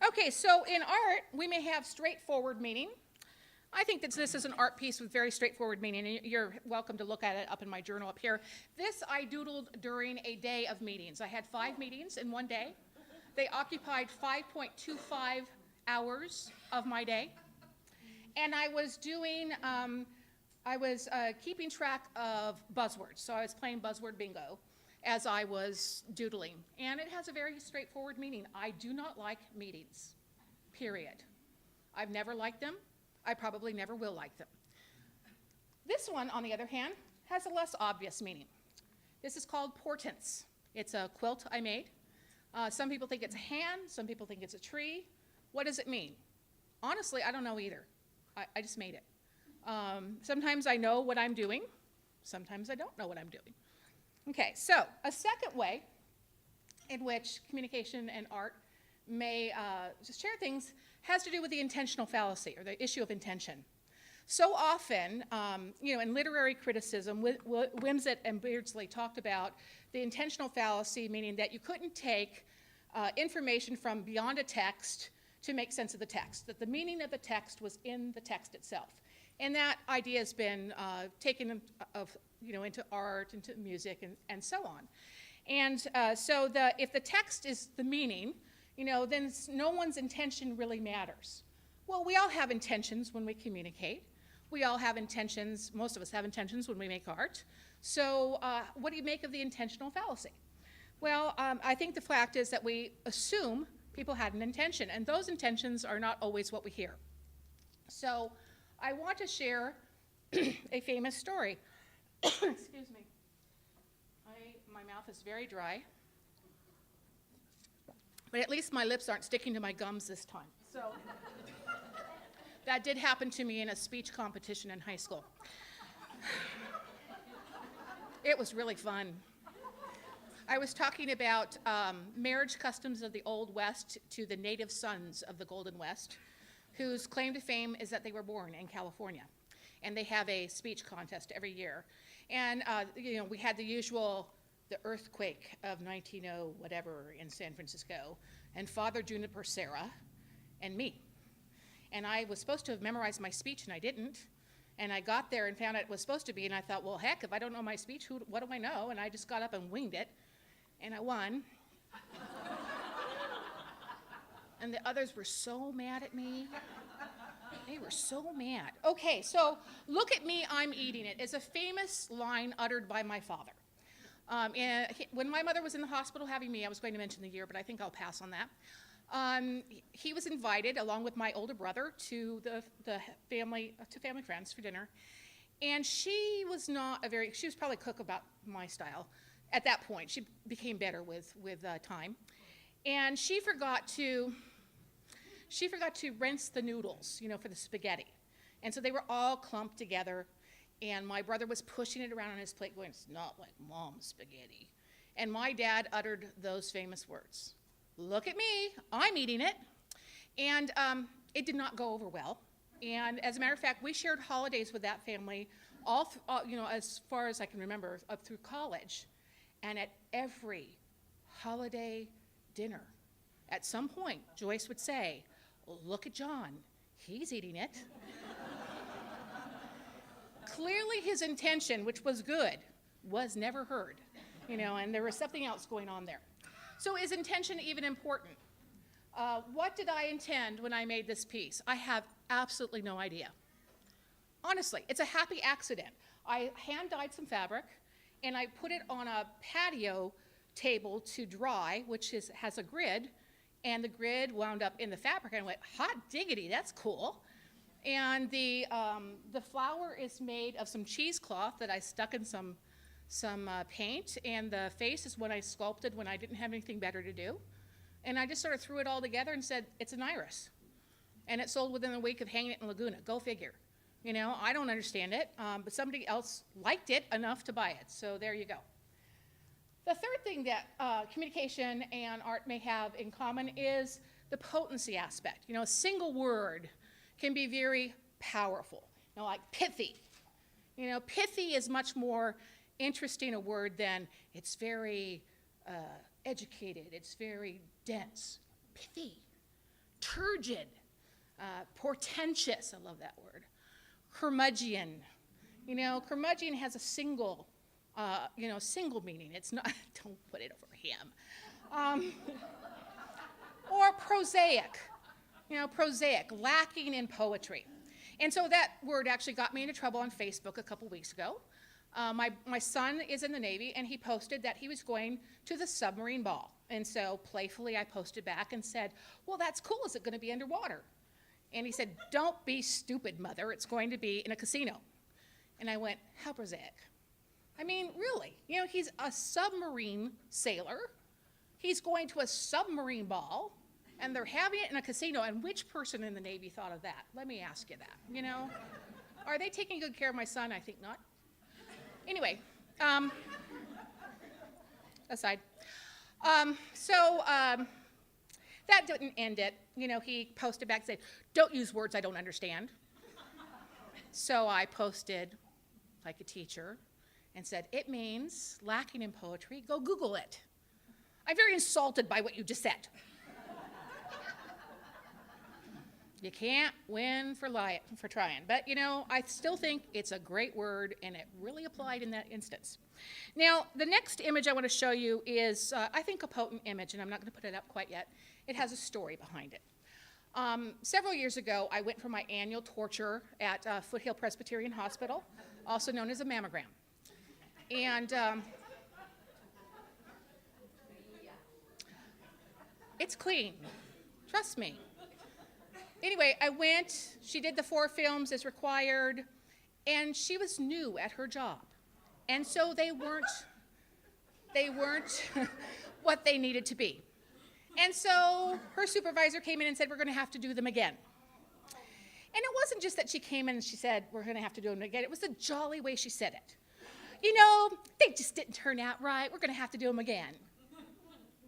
Okay, so in art, we may have straightforward meaning. I think that this is an art piece with very straightforward meaning, and you're welcome to look at it up in my journal up here. This I doodled during a day of meetings. I had 5 meetings in one day. They occupied 5.25 hours of my day. And I was doing, keeping track of buzzwords. So I was playing buzzword bingo as I was doodling. And it has a very straightforward meaning. I do not like meetings, period. I've never liked them. I probably never will like them. This one, on the other hand, has a less obvious meaning. This is called portents. It's a quilt I made. Some people think it's a hand, some people think it's a tree. What does it mean? Honestly, I don't know either. I just made it. Sometimes I know what I'm doing, sometimes I don't know what I'm doing. Okay, so a second way in which communication and art may just share things has to do with the intentional fallacy, or the issue of intention. So often, in literary criticism, Wimsatt and Beardsley talked about the intentional fallacy, meaning that you couldn't take information from beyond a text to make sense of the text, that the meaning of the text was in the text itself. And that idea has been taken into art, into music, and so on. And so if the text is the meaning, then no one's intention really matters. Well, we all have intentions when we communicate. We all have intentions, most of us have intentions when we make art. So what do you make of the intentional fallacy? Well, I think the fact is that we assume people had an intention, and those intentions are not always what we hear. So I want to share a famous story. Excuse me. My mouth is very dry. But at least my lips aren't sticking to my gums this time. So that did happen to me in a speech competition in high school. It was really fun. I was talking about marriage customs of the Old West to the native sons of the Golden West, whose claim to fame is that they were born in California. And they have a speech contest every year. And we had the usual, the earthquake of 1900 whatever in San Francisco, and Father Juniper Serra, and me. And I was supposed to have memorized my speech, and I didn't. And I got there and found out it was supposed to be, and I thought, well, heck, if I don't know my speech, what do I know? And I just got up and winged it, and I won. And the others were so mad at me. They were so mad. Okay, so look at me, I'm eating it. It's a famous line uttered by my father. When my mother was in the hospital having me, I was going to mention the year, but I think I'll pass on that. He was invited, along with my older brother, to the family friends for dinner. And she was she was probably a cook about my style at that point. She became better with time. And she forgot to rinse the noodles, for the spaghetti. And so they were all clumped together. And my brother was pushing it around on his plate going, it's not like mom's spaghetti. And my dad uttered those famous words. Look at me, I'm eating it. And it did not go over well. And as a matter of fact, we shared holidays with that family as far as I can remember, up through college. And at every holiday dinner, at some point, Joyce would say, look at John, he's eating it. Clearly his intention, which was good, was never heard, and there was something else going on there. So is intention even important? What did I intend when I made this piece? I have absolutely no idea. Honestly, it's a happy accident. I hand-dyed some fabric, and I put it on a patio table to dry, which has a grid, and the grid wound up in the fabric, and I went, hot diggity, that's cool. And the flower is made of some cheesecloth that I stuck in some paint, and the face is what I sculpted when I didn't have anything better to do. And I just sort of threw it all together and said, it's an iris. And it sold within a week of hanging it in Laguna. Go figure. I don't understand it, but somebody else liked it enough to buy it. So there you go. The third thing that communication and art may have in common is the potency aspect. A single word can be very powerful, like pithy. Pithy is much more interesting a word than it's very educated, it's very dense. Pithy. turgid, portentous, I love that word, curmudgeon. You know, curmudgeon has a single, single meaning. It's not, don't put it over him. Or prosaic, prosaic, lacking in poetry. And so that word actually got me into trouble on Facebook a couple weeks ago. My son is in the Navy, and he posted that he was going to the submarine ball. And so playfully I posted back and said, well, that's cool. Is it going to be underwater? And he said, don't be stupid, mother. It's going to be in a casino. And I went, how prosaic. I mean, really, he's a submarine sailor. He's going to a submarine ball, and they're having it in a casino. And which person in the Navy thought of that? Let me ask you that, Are they taking good care of my son? I think not. Anyway, aside. That didn't end it. He posted back and said, don't use words I don't understand. So I posted like a teacher and said, it means lacking in poetry. Go Google it. I'm very insulted by what you just said. You can't win for trying. But, I still think it's a great word, and it really applied in that instance. Now, the next image I want to show you is, I think, a potent image, and I'm not going to put it up quite yet. It has a story behind it. Several years ago, I went for my annual torture at Foothill Presbyterian Hospital, also known as a mammogram. And it's clean. Trust me. Anyway, I went, she did the 4 films as required, and she was new at her job. And so they weren't what they needed to be. And so her supervisor came in and said, we're going to have to do them again. And it wasn't just that she came in and she said, we're going to have to do them again. It was the jolly way she said it. They just didn't turn out right. We're going to have to do them again.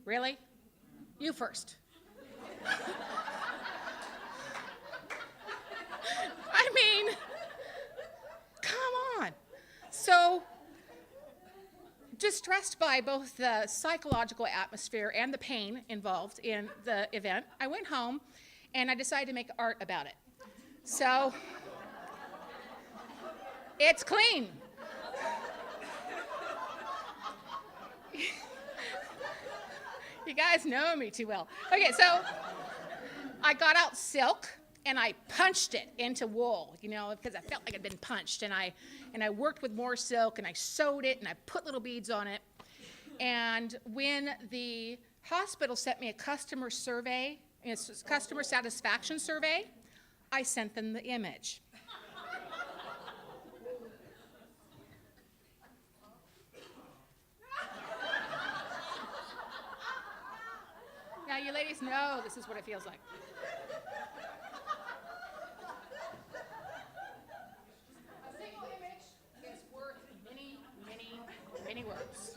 Really? You first. I mean, come on. So, distressed by both the psychological atmosphere and the pain involved in the event, I went home and I decided to make art about it. So, it's clean. You guys know me too well. Okay, so I got out silk and I punched it into wool, because I felt like I'd been punched. And I worked with more silk, and I sewed it, and I put little beads on it. And when the hospital sent me a customer survey, it's a customer satisfaction survey, I sent them the image. Now, you ladies know this is what it feels like. A single image is worth many, many, many words.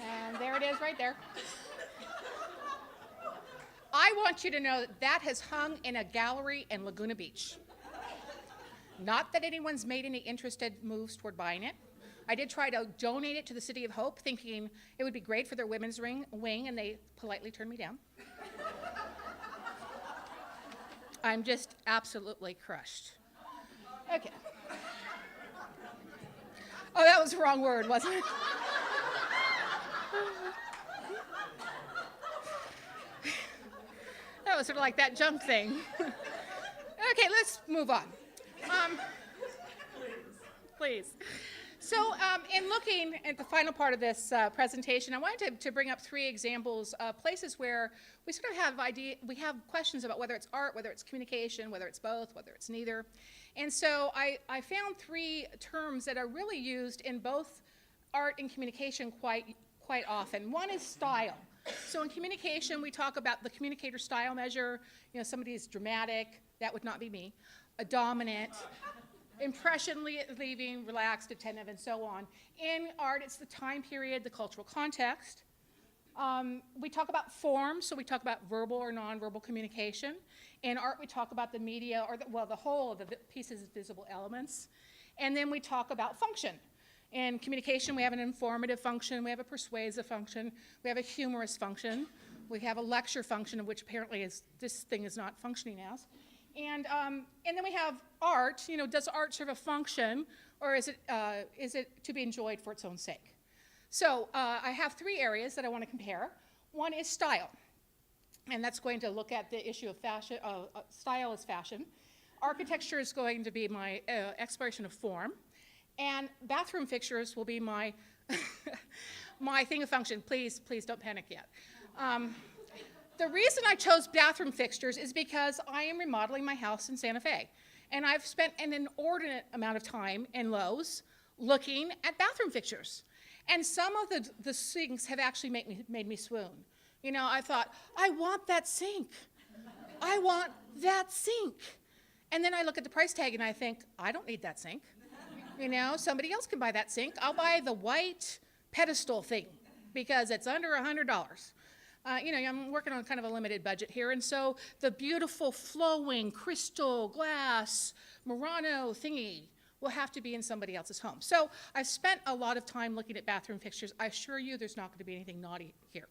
And there it is right there. I want you to know that has hung in a gallery in Laguna Beach. Not that anyone's made any interested moves toward buying it. I did try to donate it to the City of Hope, thinking it would be great for their women's wing, and they politely turned me down. I'm just absolutely crushed. Okay. Oh, that was the wrong word, wasn't it? That was sort of like that junk thing. Okay, let's move on. Please. So in looking at the final part of this presentation, I wanted to bring up 3 examples of places where we sort of have questions about whether it's art, whether it's communication, whether it's both, whether it's neither. And so I found 3 terms that are really used in both art and communication quite often. One is style. So in communication, we talk about the communicator style measure. Somebody is dramatic. That would not be me. A dominant. Impression leaving, relaxed, attentive, and so on. In art, it's the time period, the cultural context. We talk about form, so we talk about verbal or nonverbal communication. In art, we talk about the media, or the whole of the piece's visible elements. And then we talk about function. In communication, we have an informative function, we have a persuasive function, we have a humorous function. We have a lecture function, of which apparently this thing is not functioning as. And then we have art. You know, does art serve a function, or is it to be enjoyed for its own sake? So I have 3 areas that I want to compare. One is style, and that's going to look at the issue of fashion, style as fashion. Architecture is going to be my exploration of form, and bathroom fixtures will be my my thing of function. Please don't panic yet. The reason I chose bathroom fixtures is because I am remodeling my house in Santa Fe, and I've spent an inordinate amount of time in Lowe's looking at bathroom fixtures. And some of the sinks have actually made me swoon. You know, I thought, I want that sink. I want that sink. And then I look at the price tag and I think, I don't need that sink. You know, somebody else can buy that sink. I'll buy the white pedestal thing because it's under $100. You know, I'm working on kind of a limited budget here, and so the beautiful flowing crystal glass Murano thingy will have to be in somebody else's home. So I've spent a lot of time looking at bathroom fixtures. I assure you there's not going to be anything naughty here.